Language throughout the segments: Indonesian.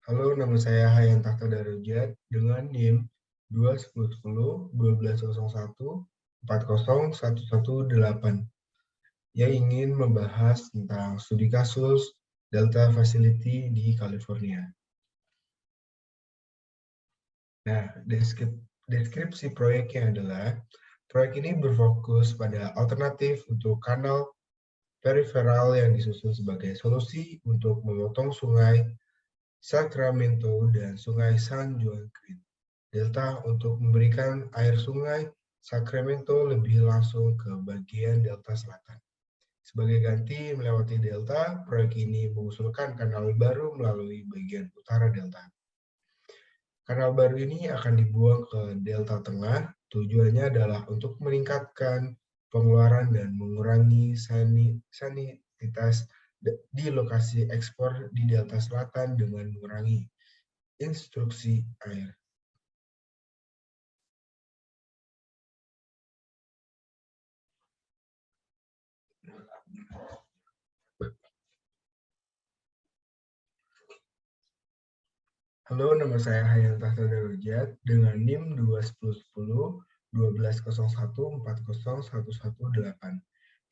Halo, nama saya Hayan Tahta Darajat dengan NIM 21010-1201-40118 yang ingin membahas tentang studi kasus Delta Facility di California. Nah, deskripsi proyeknya adalah, proyek ini berfokus pada alternatif untuk kanal periferal yang disusun sebagai solusi untuk memotong sungai Sacramento dan sungai San Joaquin Delta untuk memberikan air sungai Sacramento lebih langsung ke bagian Delta Selatan. Sebagai ganti melewati Delta, proyek ini mengusulkan kanal baru melalui bagian utara Delta. Kanal baru ini akan dibuang ke Delta Tengah, tujuannya adalah untuk meningkatkan pengeluaran dan mengurangi sanititas di lokasi ekspor di Delta Selatan dengan mengurangi instruksi air. Halo, nama saya Hayan Tahta Darajat dengan NIM 21010-1201-40118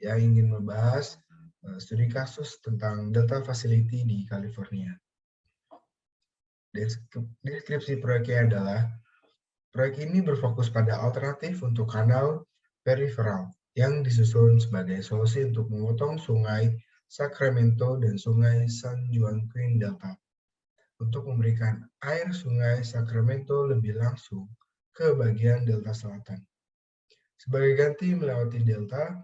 yang ingin membahas studi kasus tentang Delta Facility di California. Deskripsi proyeknya adalah, proyek ini berfokus pada alternatif untuk kanal periferal yang disusun sebagai solusi untuk memotong sungai Sacramento dan sungai San Joaquin Delta untuk memberikan air sungai Sacramento lebih langsung ke bagian Delta Selatan. Sebagai ganti melewati Delta,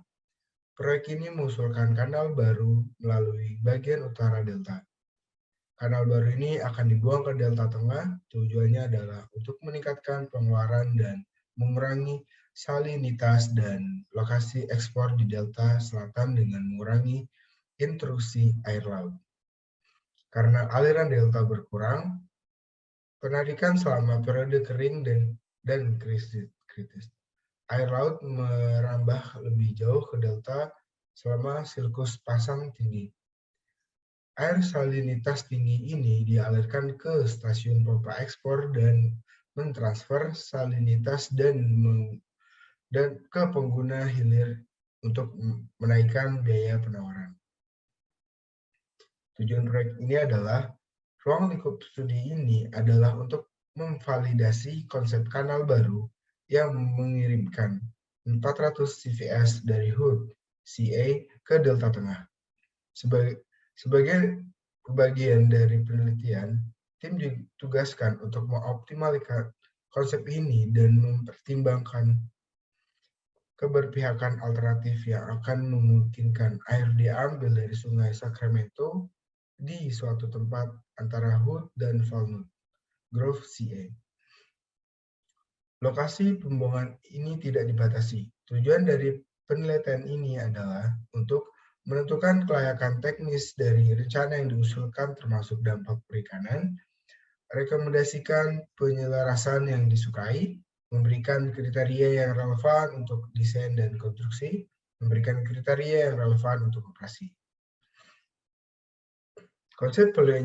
proyek ini mengusulkan kanal baru melalui bagian utara Delta. Kanal baru ini akan dibuang ke Delta Tengah, tujuannya adalah untuk meningkatkan pengeluaran dan mengurangi salinitas dan lokasi ekspor di Delta Selatan dengan mengurangi intrusi air laut. Karena aliran Delta berkurang, penarikan selama periode kering dan kritis. Air laut merambah lebih jauh ke Delta selama siklus pasang tinggi. Air salinitas tinggi ini dialirkan ke stasiun pompa ekspor dan mentransfer salinitas dan ke pengguna hilir untuk menaikkan biaya penawaran. Tujuan proyek ini adalah, ruang lingkup studi ini adalah untuk memvalidasi konsep kanal baru yang mengirimkan 400 CVS dari Hood, CA ke Delta Tengah. Sebagai bagian dari penelitian, tim ditugaskan untuk mengoptimalkan konsep ini dan mempertimbangkan keberpihakan alternatif yang akan memungkinkan air diambil dari sungai Sacramento di suatu tempat antara Hood dan Walnut Grove, CA. Lokasi pembuangan ini tidak dibatasi. Tujuan dari penelitian ini adalah untuk menentukan kelayakan teknis dari rencana yang diusulkan termasuk dampak perikanan, rekomendasikan penyelarasan yang disukai, memberikan kriteria yang relevan untuk desain dan konstruksi, memberikan kriteria yang relevan untuk operasi. Konsep value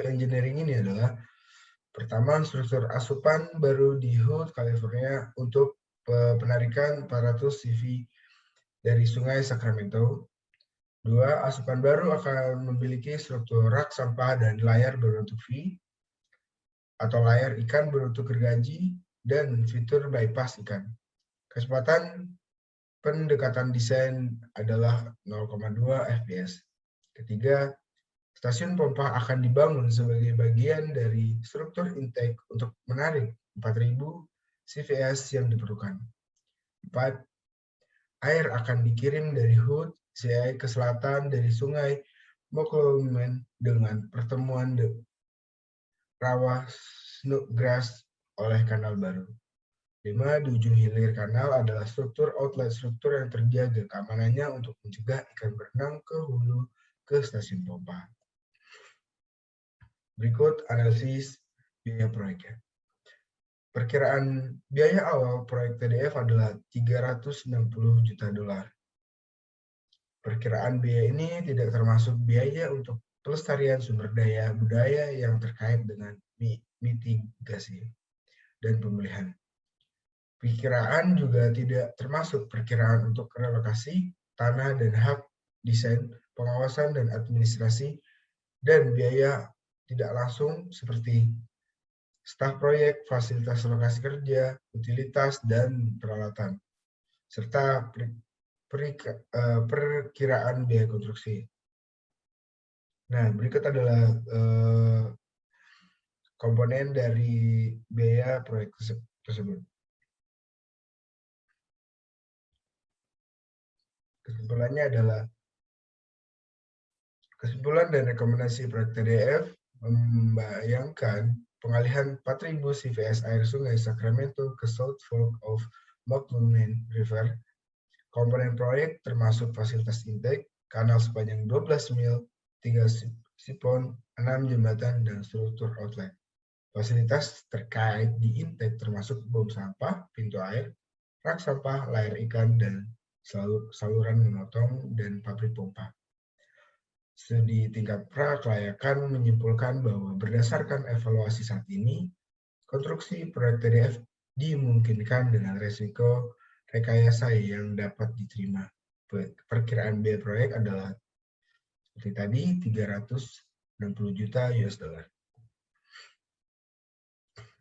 engineering ini adalah, pertama, struktur asupan baru di Hood, California untuk penarikan 400 CV dari sungai Sacramento. 2. Asupan baru akan memiliki struktur rak sampah dan layar berbentuk V atau layar ikan berbentuk gergaji dan fitur bypass ikan. Kecepatan pendekatan desain adalah 0,2 fps. Ketiga, stasiun pompa akan dibangun sebagai bagian dari struktur intake untuk menarik 4.000 CVS yang diperlukan. 4. Air akan dikirim dari Hood, CA ke selatan dari sungai Mokelumne dengan pertemuan rawa Snodgrass oleh kanal baru. 5. Di ujung hilir kanal adalah struktur outlet struktur yang terjaga keamanannya untuk mencegah ikan berenang ke hulu ke stasiun pompa. Berikut analisis biaya proyeknya. Perkiraan biaya awal proyek TDF adalah $360 juta. Perkiraan biaya ini tidak termasuk biaya untuk pelestarian sumber daya budaya yang terkait dengan mitigasi dan pemulihan. Perkiraan juga tidak termasuk perkiraan untuk relokasi tanah dan hak desain, pengawasan dan administrasi, dan biaya tidak langsung seperti staf proyek, fasilitas lokasi kerja, utilitas, dan peralatan, serta perkiraan biaya konstruksi. Nah, berikut adalah komponen dari biaya proyek tersebut. Kesimpulan dan rekomendasi proyek TDF membayangkan pengalihan 4.000 CVS air sungai Sacramento ke South Fork of Monument River. Komponen proyek termasuk fasilitas intake, kanal sepanjang 12 mil, 3 sipon, 6 jembatan, dan struktur outlet. Fasilitas terkait di intake termasuk bom sampah, pintu air, rak sampah, layar ikan, dan saluran memotong, dan pabrik pompa. Studi tingkat prakelayakan menyimpulkan bahwa berdasarkan evaluasi saat ini, konstruksi proyek TDF dimungkinkan dengan resiko rekayasa yang dapat diterima. Perkiraan biaya proyek adalah seperti tadi 360 juta US dollar.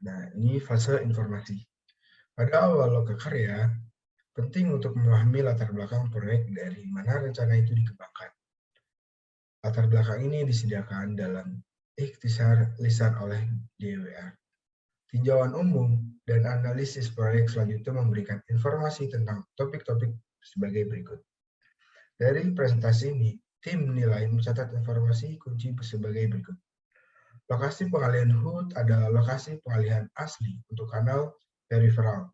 Nah, ini fase informasi. Pada awal lokakarya, penting untuk memahami latar belakang proyek dari mana rencana itu dikembangkan. Latar belakang ini disediakan dalam ikhtisar lisan oleh DWR. Tinjauan umum dan analisis proyek selanjutnya memberikan informasi tentang topik-topik sebagai berikut. Dari presentasi ini, tim menilai mencatat informasi kunci sebagai berikut. Lokasi pengalihan HUT adalah lokasi pengalihan asli untuk kanal periferal.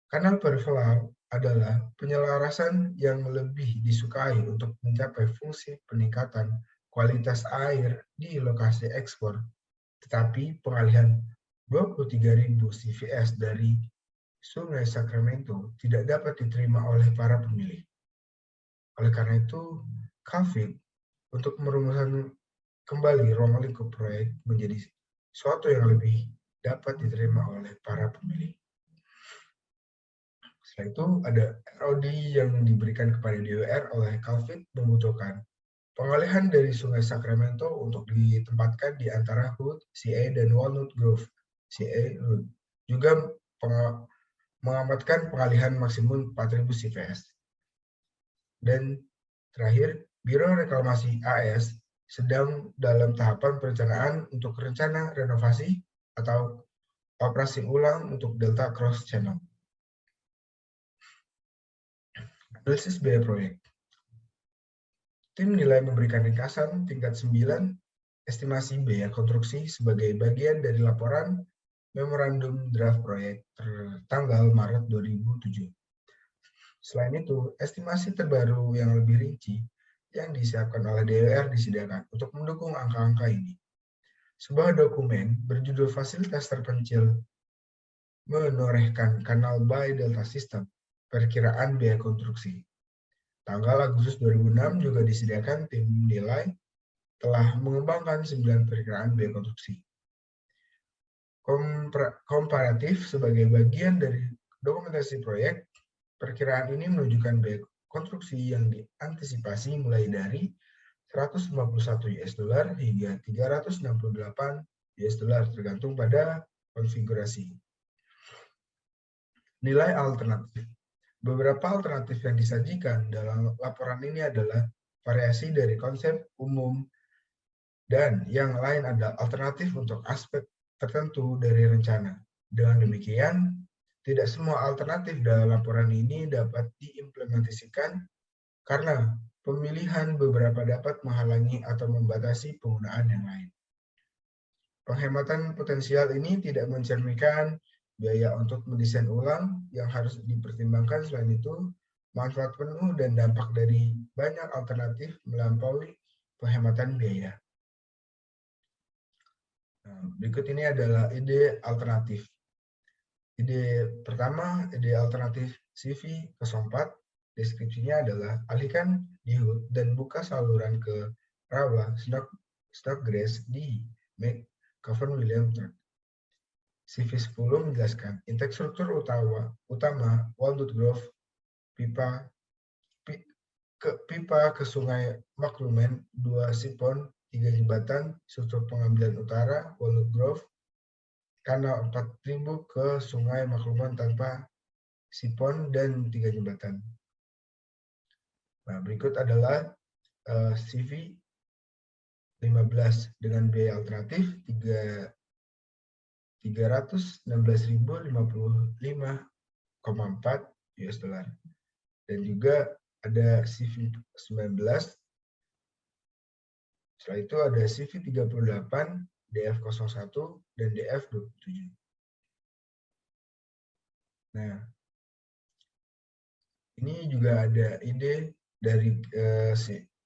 Kanal periferal adalah penyelarasan yang lebih disukai untuk mencapai fungsi peningkatan kualitas air di lokasi ekspor, tetapi pengalihan 23.000 CVS dari Sungai Sacramento tidak dapat diterima oleh para pemilih. Oleh karena itu, COVID untuk merumuskan kembali ruang lingkup proyek menjadi sesuatu yang lebih dapat diterima oleh para pemilih. Setelah itu ada ROD yang diberikan kepada DWR oleh Calvin membutuhkan pengalihan dari Sungai Sacramento untuk ditempatkan di antara HUD, CA, dan Walnut Grove, CA, HUD. Juga mengamatkan pengalihan maksimum 4.000 CVS. Dan terakhir, Biro Reklamasi AS sedang dalam tahapan perencanaan untuk rencana renovasi atau operasi ulang untuk Delta Cross Channel. Analisis biaya proyek. Tim nilai memberikan ringkasan tingkat 9 estimasi biaya konstruksi sebagai bagian dari laporan memorandum draft proyek tertanggal Maret 2007. Selain itu, estimasi terbaru yang lebih rinci yang disiapkan oleh DWR disediakan untuk mendukung angka-angka ini. Sebuah dokumen berjudul Fasilitas Terpencil menorehkan kanal by Delta System, perkiraan biaya konstruksi. Tanggal Agustus 2006 juga disediakan tim nilai telah mengembangkan 9 perkiraan biaya konstruksi. Komparatif sebagai bagian dari dokumentasi proyek, perkiraan ini menunjukkan biaya konstruksi yang diantisipasi mulai dari 151 US dollar hingga 368 US dollar tergantung pada konfigurasi. Nilai alternatif. Beberapa alternatif yang disajikan dalam laporan ini adalah variasi dari konsep umum dan yang lain adalah alternatif untuk aspek tertentu dari rencana. Dengan demikian, tidak semua alternatif dalam laporan ini dapat diimplementasikan karena pemilihan beberapa dapat menghalangi atau membatasi penggunaan yang lain. Penghematan potensial ini tidak mencerminkan biaya untuk mendesain ulang yang harus dipertimbangkan. Selain itu, manfaat penuh dan dampak dari banyak alternatif melampaui penghematan biaya. Nah, berikut ini adalah ide alternatif. Ide pertama, ide alternatif CV 04, Deskripsinya adalah alihkan diode dan buka saluran ke rawa Snodgrass di McGovern William III. CV10 menjelaskan intake struktur utama Walnut Grove pipa ke Sungai Maklumen, 2 sipon, 3 jembatan, struktur pengambilan utara Walnut Grove, kanal 4000 ke Sungai Maklumen tanpa sipon dan 3 jembatan. Nah, berikut adalah CV 15 dengan biaya alternatif 316.055,4 US dollar. Dan juga ada CV 19. Setelah itu ada CV 38, DF01 dan DF27. Nah, ini juga ada ide dari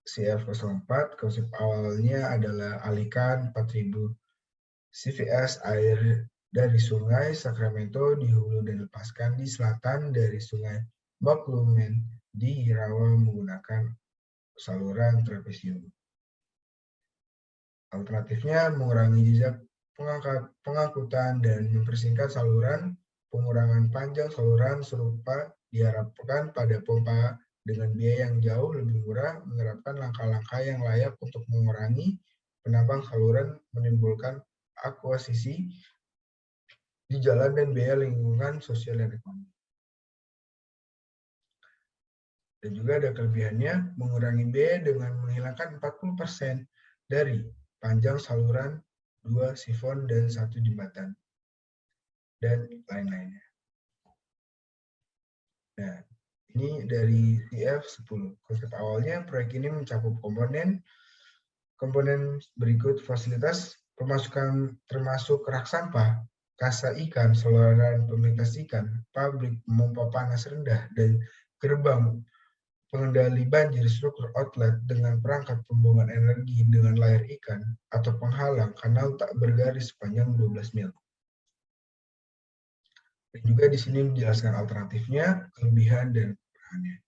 CF04. Konsep awalnya adalah alihkan 4.000 CVS air dari Sungai Sacramento di hulu dan lepaskan di selatan dari Sungai Maklumen di rawa menggunakan saluran trapesium. Alternatifnya mengurangi jejak pengangkutan dan mempersingkat saluran. Pengurangan panjang saluran serupa diharapkan pada pompa dengan biaya yang jauh lebih murah, menerapkan langkah-langkah yang layak untuk mengurangi penambang saluran, menimbulkan akuisisi di jalan dan biaya lingkungan sosial dan ekonomi. Dan juga ada kelebihannya, mengurangi biaya dengan menghilangkan 40% dari panjang saluran, 2 sifon, dan 1 jembatan, dan lain-lainnya. Nah, ini dari CF10. Konsep awalnya, proyek ini mencakup komponen berikut: fasilitas pemasukan termasuk rak sampah, kasa ikan, saluran pemlintas ikan, pabrik pompa panas rendah, dan gerbang pengendali banjir struktur outlet dengan perangkat pembuangan energi dengan layar ikan atau penghalang kanal tak bergaris sepanjang 12 mil. Dan juga di sini menjelaskan alternatifnya, kelebihan dan kekurangannya.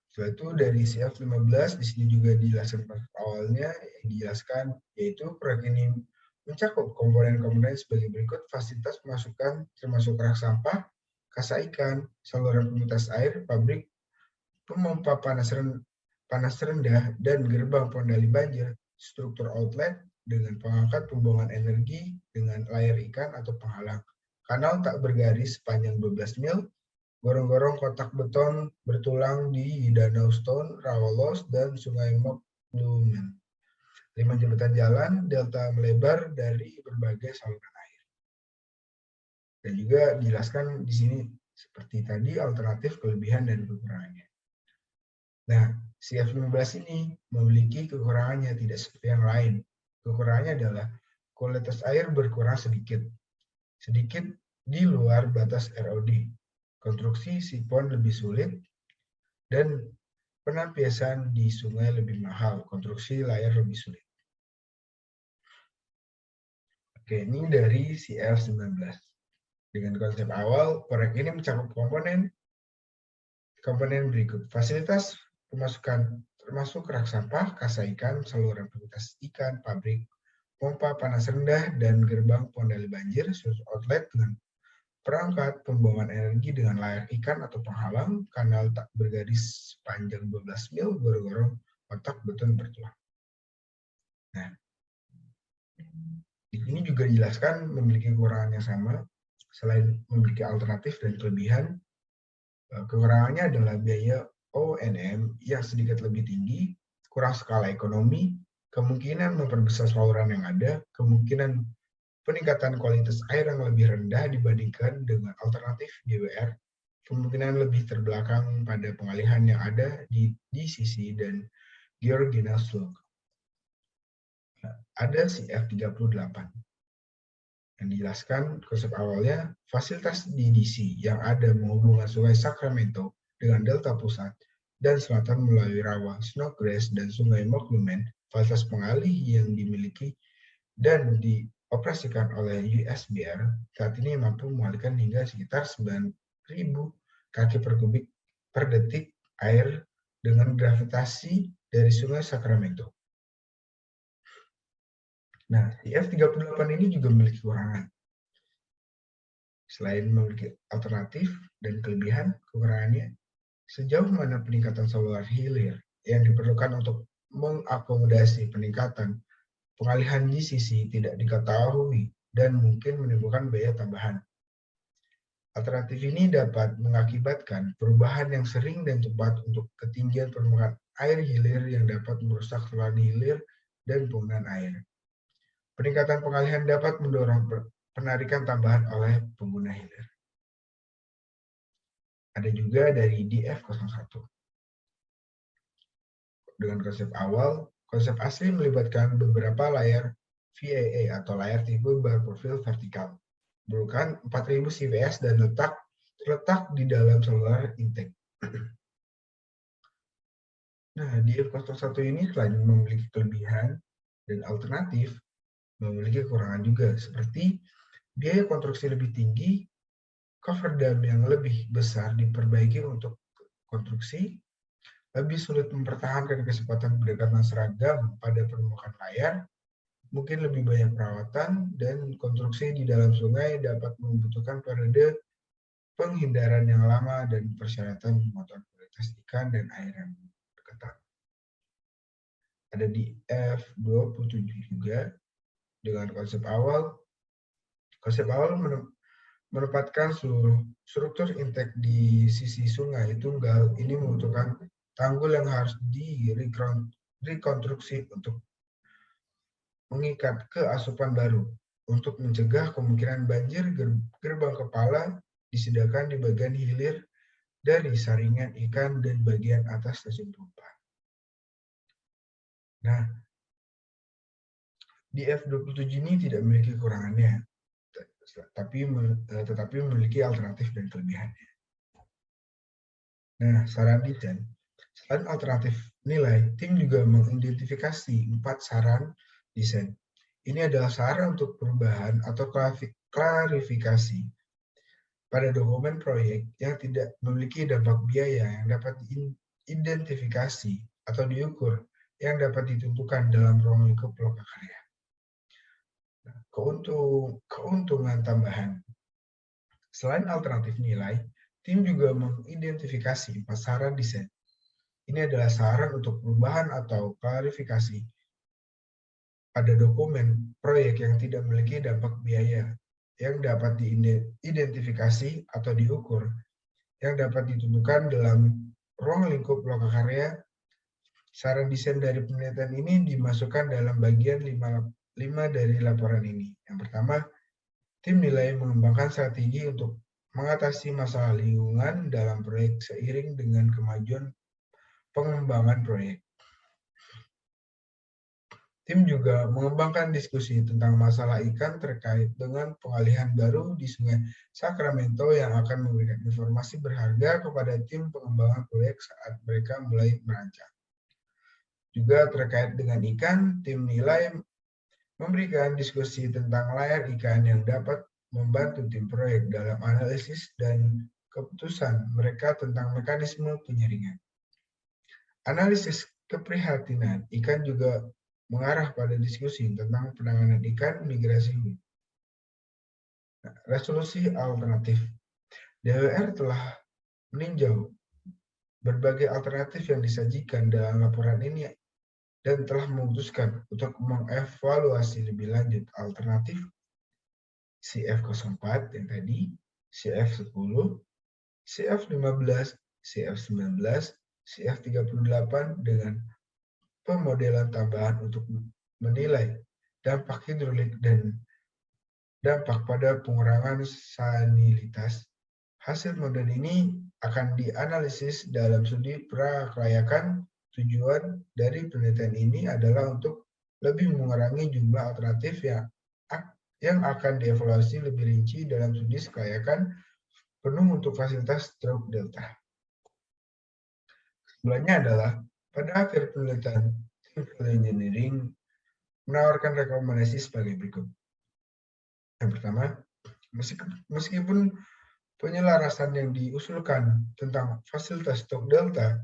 Setelah itu dari CF15 di sini juga dijelaskan awalnya yang dijelaskan, yaitu proyek ini mencakup komponen-komponen sebagai berikut: fasilitas pemasukan termasuk rak sampah, kasa ikan, saluran pemintas air, pabrik pemompa panas rendah, dan gerbang pengendali banjir, struktur outlet dengan pengangkat pembuangan energi dengan layar ikan atau penghalang, kanal tak bergaris sepanjang 12 mil, gorong-gorong kotak beton bertulang di Danau Stone, Rawalos, dan Sungai Maklumen. 5 jembatan jalan, delta melebar dari berbagai saluran air. Dan juga dijelaskan di sini seperti tadi alternatif, kelebihan, dan kekurangannya. Nah, CF15 ini memiliki kekurangannya tidak seperti yang lain. Kekurangannya adalah kualitas air berkurang sedikit di luar batas ROD. Konstruksi sipon lebih sulit, dan penampiasan di sungai lebih mahal. Konstruksi layar lebih sulit. Oke, ini dari CF19. Dengan konsep awal, proyek ini mencakup komponen berikut: fasilitas pemasukan termasuk rak sampah, kasa ikan, saluran pemintas ikan, pabrik pompa panas rendah, dan gerbang pengendali banjir, outlet dengan perangkat pembuangan energi dengan layar ikan atau penghalang, kanal tak bergaris sepanjang 12 mil, gorong-gorong kotak beton bertulang. Nah, di sini juga dijelaskan memiliki kekurangan yang sama. Selain memiliki alternatif dan kelebihan, kekurangannya adalah biaya O&M yang sedikit lebih tinggi, kurang skala ekonomi, kemungkinan memperbesar saluran yang ada, kemungkinan peningkatan kualitas air yang lebih rendah dibandingkan dengan alternatif GWR, kemungkinan lebih terbelakang pada pengalihan yang ada di sisi, dan Georgina Slug. Ada CF38 yang dijelaskan konsep awalnya, fasilitas di DC yang ada menghubungkan Sungai Sacramento dengan delta pusat dan selatan melalui rawa Snodgrass dan Sungai Maklumen, fasilitas pengalih yang dimiliki dan dioperasikan oleh USBR saat ini mampu mengalirkan hingga sekitar 9.000 kaki per kubik per detik air dengan gravitasi dari Sungai Sacramento. Nah, CF38 ini juga memiliki kekurangan. Selain memiliki alternatif dan kelebihan, kekurangannya sejauh mana peningkatan solar hilir yang diperlukan untuk mengakomodasi peningkatan pengalihan GCC tidak diketahui dan mungkin menimbulkan biaya tambahan. Alternatif ini dapat mengakibatkan perubahan yang sering dan cepat untuk ketinggian permukaan air hilir yang dapat merusak saluran hilir dan penggunaan air. Peningkatan pengalihan dapat mendorong penarikan tambahan oleh pengguna hilir. Ada juga dari DF01. Dengan konsep asli melibatkan beberapa layar VAA atau layar tipe berprofil vertikal, berukuran 4000 CVS dan terletak di dalam saluran intake. Nah, DF01 ini selain memiliki kelebihan dan alternatif, memiliki kekurangan juga, seperti biaya konstruksi lebih tinggi, cover dam yang lebih besar diperbaiki untuk konstruksi, lebih sulit mempertahankan kecepatan pendekatan seragam pada permukaan layar, mungkin lebih banyak perawatan, dan konstruksi di dalam sungai dapat membutuhkan periode penghindaran yang lama dan persyaratan pemotongan kualitas ikan dan air yang ketat. Ada di F27 juga dengan konsep awal menempatkan seluruh struktur intake di sisi sungai tunggal ini membutuhkan tanggul yang harus direkonstruksi untuk mengikat ke asupan baru. Untuk mencegah kemungkinan banjir, gerbang kepala disediakan di bagian hilir dari saringan ikan dan bagian atas stasiun pompa. Nah, di F27 ini tidak memiliki kekurangannya, tetapi memiliki alternatif dan kelebihannya. Nah, saran desain. Selain alternatif nilai, tim juga mengidentifikasi 4 saran desain. Ini adalah saran untuk perubahan atau klarifikasi pada dokumen proyek yang tidak memiliki dampak biaya yang dapat diidentifikasi atau diukur yang dapat ditentukan dalam ruang lingkup lokakarya. Keuntungan tambahan. Selain alternatif nilai, tim juga mengidentifikasi 4 saran desain. Ini adalah saran untuk perubahan atau klarifikasi pada dokumen proyek yang tidak memiliki dampak biaya yang dapat diidentifikasi atau diukur yang dapat ditentukan dalam ruang lingkup lokakarya. Saran desain dari penelitian ini dimasukkan dalam bagian 5 dari laporan ini. Yang pertama, tim nilai mengembangkan strategi untuk mengatasi masalah lingkungan dalam proyek seiring dengan kemajuan pengembangan proyek. Tim juga mengembangkan diskusi tentang masalah ikan terkait dengan pengalihan baru di Sungai Sacramento yang akan memberikan informasi berharga kepada tim pengembangan proyek saat mereka mulai merancang. Juga terkait dengan ikan, tim nilai memberikan diskusi tentang layar ikan yang dapat membantu tim proyek dalam analisis dan keputusan mereka tentang mekanisme penyaringan. Analisis keprihatinan ikan juga mengarah pada diskusi tentang penanganan ikan migrasi. Resolusi alternatif. DWR telah meninjau berbagai alternatif yang disajikan dalam laporan ini dan telah memutuskan untuk mengevaluasi lebih lanjut alternatif CF04 yang tadi, CF10, CF15, CF19, CF38 dengan pemodelan tambahan untuk menilai dampak hidrolik dan dampak pada pengurangan salinitas. Hasil model ini akan dianalisis dalam studi prakelayakan. Tujuan dari penelitian ini adalah untuk lebih mengurangi jumlah alternatif yang akan dievaluasi lebih rinci dalam studi kelayakan penuh untuk fasilitas Stroke Delta. Kesimpulannya adalah pada akhir penelitian, tim engineering menawarkan rekomendasi sebagai berikut. Yang pertama, meskipun penyelarasan yang diusulkan tentang fasilitas stok delta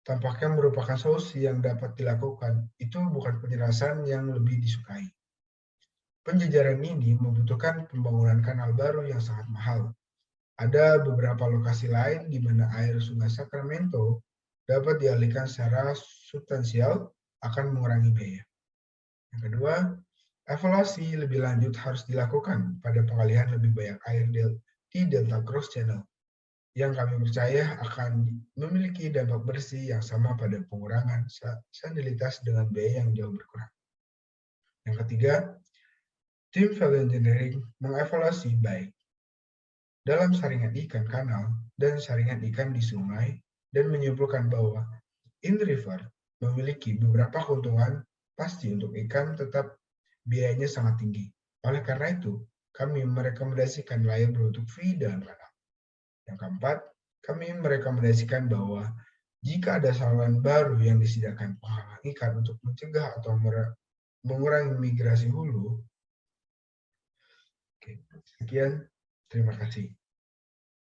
tampaknya merupakan solusi yang dapat dilakukan, itu bukan penjelasan yang lebih disukai. Penjejaran ini membutuhkan pembangunan kanal baru yang sangat mahal. Ada beberapa lokasi lain di mana air Sungai Sacramento dapat dialihkan secara substansial akan mengurangi biaya. Yang kedua, evaluasi lebih lanjut harus dilakukan pada pengalihan lebih banyak air di Delta Cross Channel yang kami percaya akan memiliki dampak bersih yang sama pada pengurangan salinitas dengan biaya yang jauh berkurang. Yang ketiga, tim value engineering mengevaluasi baik dalam saringan ikan kanal dan saringan ikan di sungai dan menyimpulkan bahwa in-river memiliki beberapa keuntungan pasti untuk ikan tetap biayanya sangat tinggi. Oleh karena itu, kami merekomendasikan layar berbentuk V dalam kanal. Yang keempat, kami merekomendasikan bahwa jika ada saluran baru yang disediakan penghalang ikan untuk mencegah atau mengurangi migrasi hulu. Oke, sekian. Terima kasih.